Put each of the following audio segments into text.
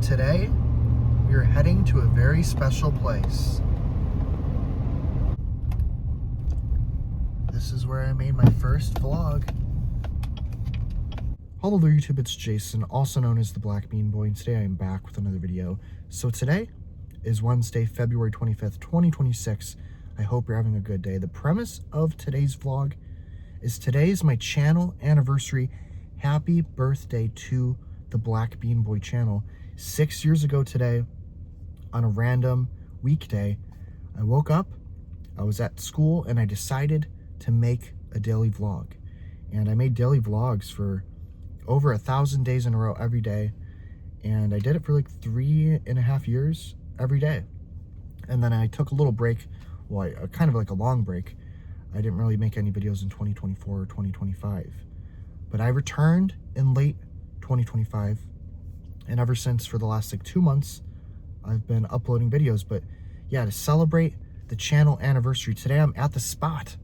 Today, we are heading to a very special place. This is where I made my first vlog. Hello there YouTube, it's Jason, also known as the BlackBeanBoi, and today I am back with another video. So today is Wednesday, February 25th, 2026. I hope you're having a good day. The premise of today's vlog is today is my channel anniversary. Happy birthday to the BlackBeanBoi channel. 6 years ago today, on a random weekday, I woke up, I was at school, and I decided to make a daily vlog. And I made daily vlogs for over 1,000 days in a row every day. And I did it for like 3.5 years every day. And then I took a little break, well, kind of like a long break. I didn't really make any videos in 2024 or 2025. But I returned in late 2025. And ever since, for the last like 2 months, I've been uploading videos. But yeah, to celebrate the channel anniversary, today I'm at the spot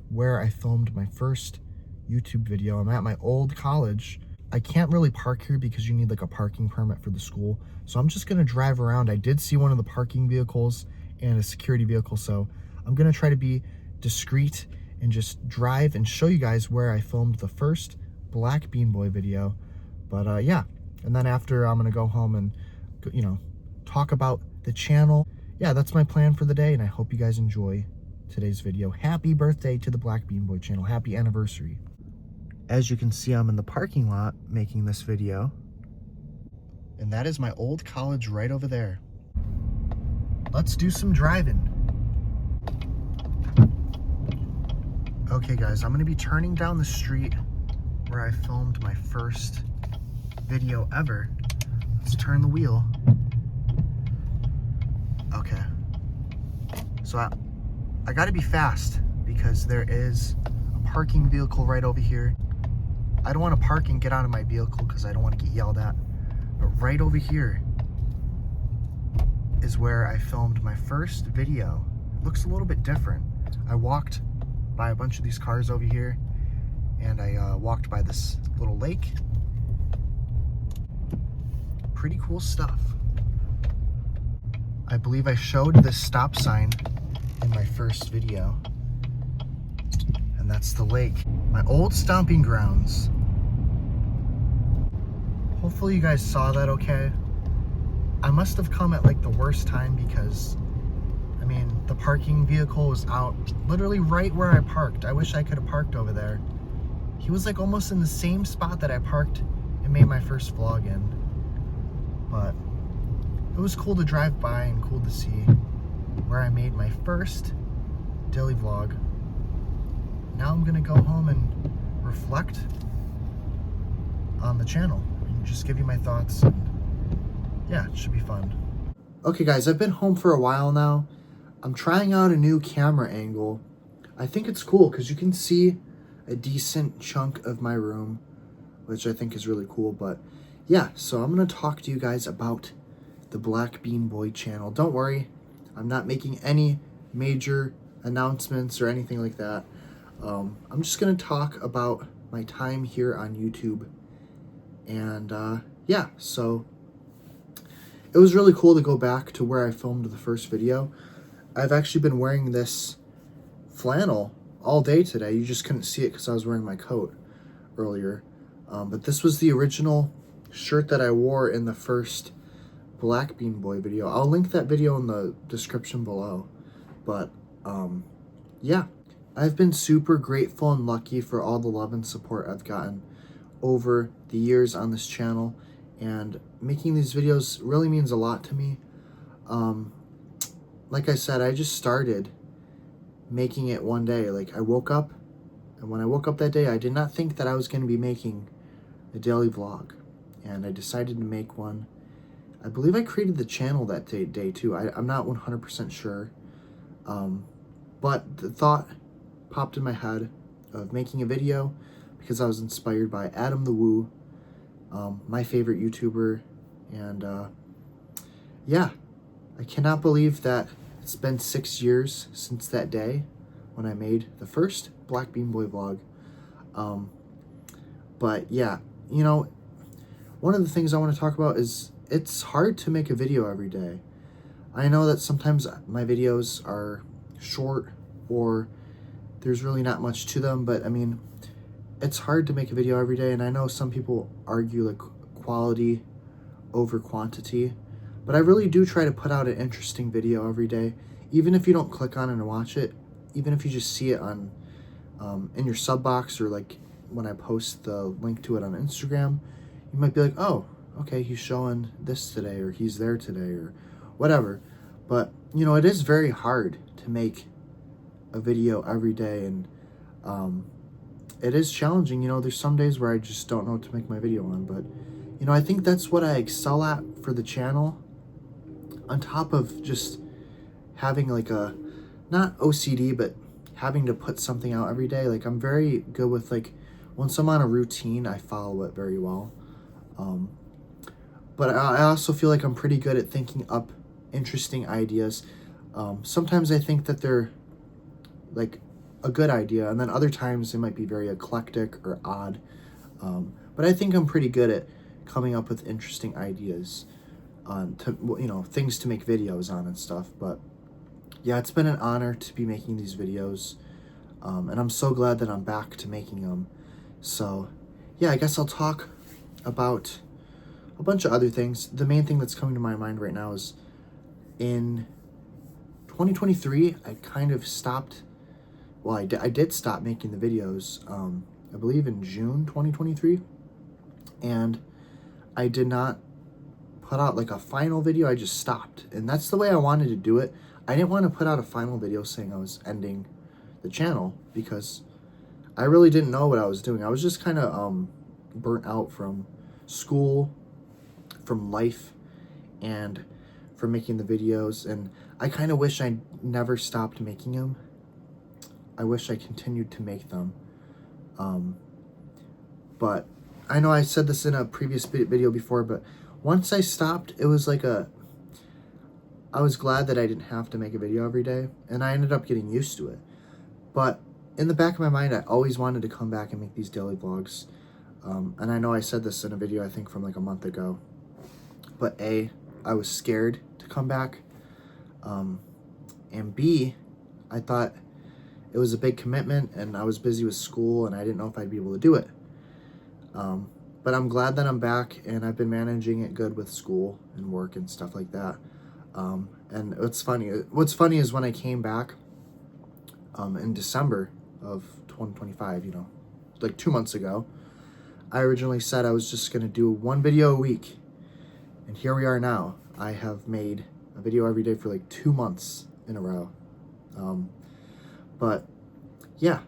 where I filmed my first YouTube video. I'm at my old college. I can't really park here because you need like a parking permit for the school. So I'm just gonna drive around. I did see one of the parking vehicles and a security vehicle. So I'm gonna try to be discreet and just drive and show you guys where I filmed the first BlackBeanBoi video. But yeah, and then after I'm gonna go home and, you know, talk about the channel. Yeah, that's my plan for the day, and I hope you guys enjoy today's video. Happy birthday to the BlackBeanBoi channel. Happy anniversary. As you can see, I'm in the parking lot making this video. And that is my old college right over there. Let's do some driving. Okay guys, I'm gonna be turning down the street where I filmed my first video ever. Let's turn the wheel. Okay. So I gotta be fast because there is a parking vehicle right over here. I don't want to park and get out of my vehicle because I don't want to get yelled at. But right over here is where I filmed my first video. It looks a little bit different. I walked by a bunch of these cars over here, and I walked by this little lake. Pretty cool stuff. I believe I showed this stop sign in my first video. And that's the lake. My old stomping grounds. Hopefully you guys saw that okay. I must have come at like the worst time because, I mean, the parking vehicle was out literally right where I parked. I wish I could have parked over there. He was like almost in the same spot that I parked and made my first vlog in. But it was cool to drive by and cool to see where I made my first daily vlog. Now I'm gonna go home and reflect on the channel and just give you my thoughts. And yeah, it should be fun. Okay guys, I've been home for a while now. I'm trying out a new camera angle. I think it's cool because you can see a decent chunk of my room, which I think is really cool. But yeah, so I'm gonna talk to you guys about the BlackBeanBoi channel. Don't worry, I'm not making any major announcements or anything like that. I'm just gonna talk about my time here on YouTube. And yeah, so it was really cool to go back to where I filmed the first video. I've actually been wearing this flannel all day today. You just couldn't see it because I was wearing my coat earlier. But this was the original shirt that I wore in the first BlackBeanBoi video. I'll link that video in the description below. But yeah, I've been super grateful and lucky for all the love and support I've gotten over the years on this channel, and making these videos really means a lot to me. Like I said, I just started making it one day. Like I woke up, and when I woke up that day, I did not think that I was going to be making a daily vlog, and I decided to make one. I believe I created the channel that day too. I'm not 100% sure. But the thought popped in my head of making a video because I was inspired by Adam the Woo, my favorite YouTuber. And yeah, I cannot believe that it's been 6 years since that day when I made the first BlackBeanBoi vlog. But yeah, you know, one of the things I want to talk about is it's hard to make a video every day. I know that sometimes my videos are short or there's really not much to them, but I mean, it's hard to make a video every day, and I know some people argue like quality over quantity, but I really do try to put out an interesting video every day, even if you don't click on it and watch it, even if you just see it on in your sub box, or like when I post the link to it on Instagram, you might be like, oh, okay, he's showing this today, or he's there today, or whatever. But you know, it is very hard to make a video every day, and it is challenging. You know, there's some days where I just don't know what to make my video on, but you know, I think that's what I excel at for the channel, on top of just having like a, not OCD, but having to put something out every day. Like, I'm very good with, like, once I'm on a routine, I follow it very well. But I also feel like I'm pretty good at thinking up interesting ideas. Sometimes I think that they're like a good idea, and then other times it might be very eclectic or odd. But I think I'm pretty good at coming up with interesting ideas on, you know, things to make videos on and stuff. But yeah, it's been an honor to be making these videos, and I'm so glad that I'm back to making them. So yeah, I guess I'll talk about a bunch of other things. The main thing that's coming to my mind right now is in 2023, I kind of stopped, well, I did stop making the videos, I believe in June 2023, and I did not put out like a final video. I just stopped, and that's the way I wanted to do it. I didn't want to put out a final video saying I was ending the channel, because I really didn't know what I was doing. I was just kind of burnt out from school, from life, and from making the videos, and I kind of wish I never stopped making them. I wish I continued to make them. But I know I said this in a previous video before, but once I stopped, it was like I was glad that I didn't have to make a video every day, and I ended up getting used to it. But in the back of my mind, I always wanted to come back and make these daily vlogs. And I know I said this in a video, I think from like a month ago, but A, I was scared to come back, and B, I thought it was a big commitment, and I was busy with school, and I didn't know if I'd be able to do it. But I'm glad that I'm back, and I've been managing it good with school and work and stuff like that. And what's funny is when I came back in December of 2025, you know, like 2 months ago, I originally said I was just going to do one video a week. And here we are now. I have made a video every day for like 2 months in a row. But yeah,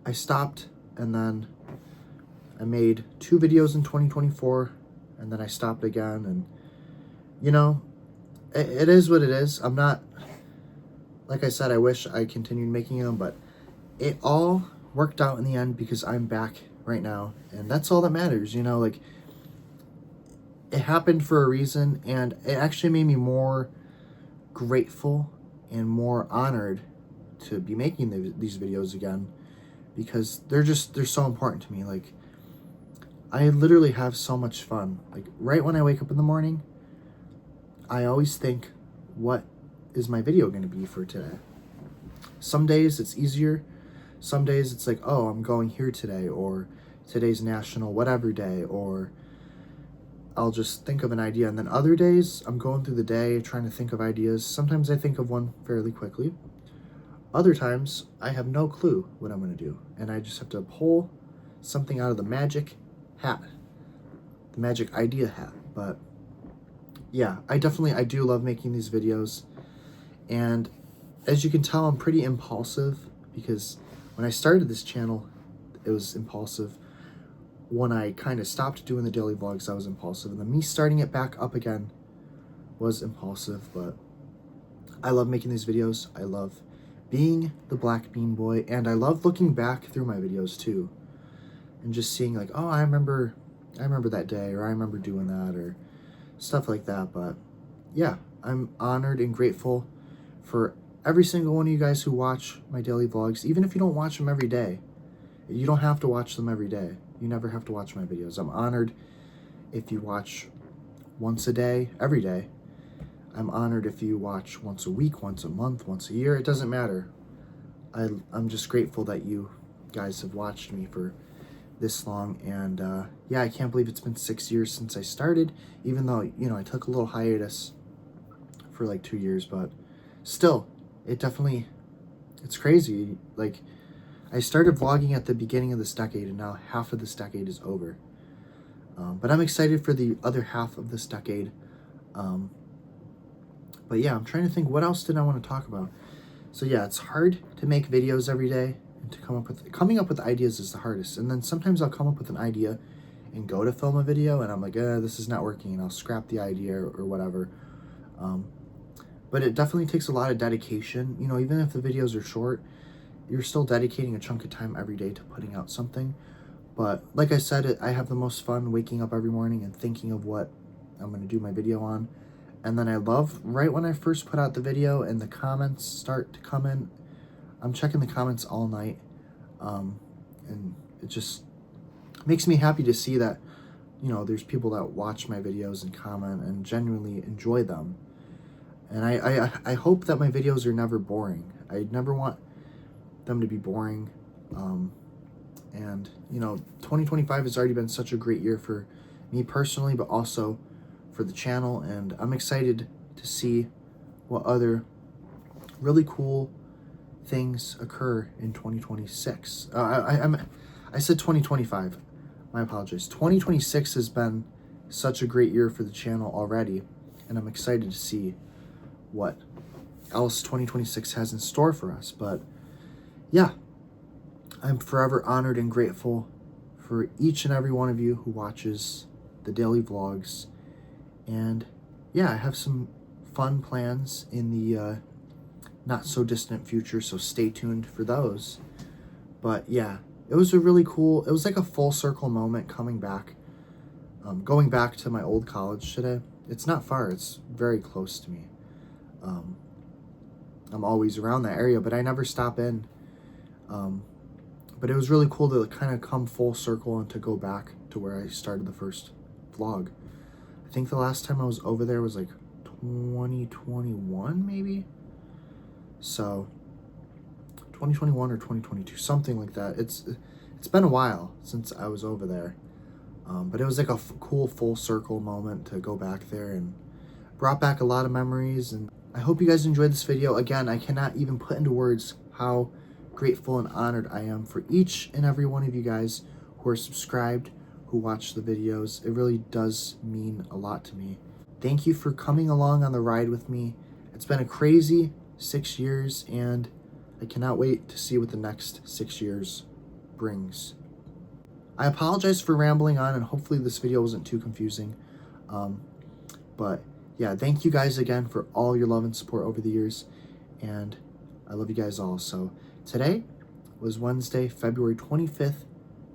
I stopped, and then I made 2 videos in 2024, and then I stopped again. And you know, it is what it is. I'm not, like I said, I wish I continued making them, but it all worked out in the end, because I'm back right now, and that's all that matters. You know, like, it happened for a reason, and it actually made me more grateful and more honored to be making these videos again, because they're so important to me. Like, I literally have so much fun. Like, right when I wake up in the morning, I always think, what is my video going to be for today? Some days it's easier. Some days it's like, oh, I'm going here today, or today's National Whatever Day, or I'll just think of an idea. And then other days, I'm going through the day trying to think of ideas. Sometimes I think of one fairly quickly. Other times, I have no clue what I'm going to do, and I just have to pull something out of the magic hat, the magic idea hat. But yeah, I do love making these videos, and as you can tell, I'm pretty impulsive, because when I started this channel, it was impulsive. When I kind of stopped doing the daily vlogs, I was impulsive, and then me starting it back up again was impulsive. But I love making these videos. I love being the BlackBeanBoi, and I love looking back through my videos too, and just seeing like, oh, I remember that day, or I remember doing that, or stuff like that. But yeah, I'm honored and grateful for every single one of you guys who watch my daily vlogs, even if you don't watch them every day. You don't have to watch them every day. You never have to watch my videos. I'm honored if you watch once a day, every day. I'm honored if you watch once a week, once a month, once a year. It doesn't matter. I'm just grateful that you guys have watched me for this long. And yeah, I can't believe it's been 6 years since I started, even though, you know, I took a little hiatus for like 2 years, but still, it's crazy. Like, I started vlogging at the beginning of this decade, and now half of this decade is over. But I'm excited for the other half of this decade. But yeah, I'm trying to think, what else did I want to talk about? So yeah, it's hard to make videos every day, and to coming up with ideas is the hardest. And then sometimes I'll come up with an idea and go to film a video, and I'm like, this is not working, and I'll scrap the idea or whatever. But it definitely takes a lot of dedication. You know, even if the videos are short, you're still dedicating a chunk of time every day to putting out something. But like I said, I have the most fun waking up every morning and thinking of what I'm going to do my video on. And then I love, right when I first put out the video and the comments start to come in, I'm checking the comments all night. And it just makes me happy to see that, you know, there's people that watch my videos and comment and genuinely enjoy them. And I hope that my videos are never boring. I never want them to be boring. And, you know, 2025 has already been such a great year for me personally, but also for the channel. And I'm excited to see what other really cool things occur in 2026. I said 2025. My apologies. 2026 has been such a great year for the channel already, and I'm excited to see what else 2026 has in store for us. But yeah, I'm forever honored and grateful for each and every one of you who watches the daily vlogs. And yeah, I have some fun plans in the not so distant future, so stay tuned for those. But yeah, it was a really cool, it was like a full circle moment coming back, going back to my old college today. It's not far, it's very close to me. I'm always around that area, but I never stop in. But it was really cool to kind of come full circle and to go back to where I started the first vlog. I think the last time I was over there was like 2021, maybe? So 2021 or 2022, something like that. It's been a while since I was over there. But it was like a cool full circle moment to go back there, and brought back a lot of memories. And I hope you guys enjoyed this video. Again, I cannot even put into words how grateful and honored I am for each and every one of you guys who are subscribed, who watch the videos. It really does mean a lot to me. Thank you for coming along on the ride with me. It's been a crazy 6 years, and I cannot wait to see what the next 6 years brings. I apologize for rambling on, and hopefully this video wasn't too confusing. But yeah, thank you guys again for all your love and support over the years, and I love you guys all. So today was Wednesday, February 25th,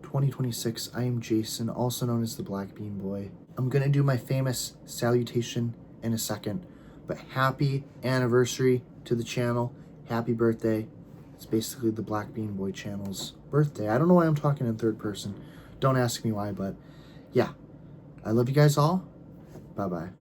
2026. I am Jason, also known as the BlackBeanBoi. I'm gonna do my famous salutation in a second, but happy anniversary to the channel. Happy birthday. It's basically the BlackBeanBoi channel's birthday. I don't know why I'm talking in third person. Don't ask me why, but yeah. I love you guys all. Bye-bye.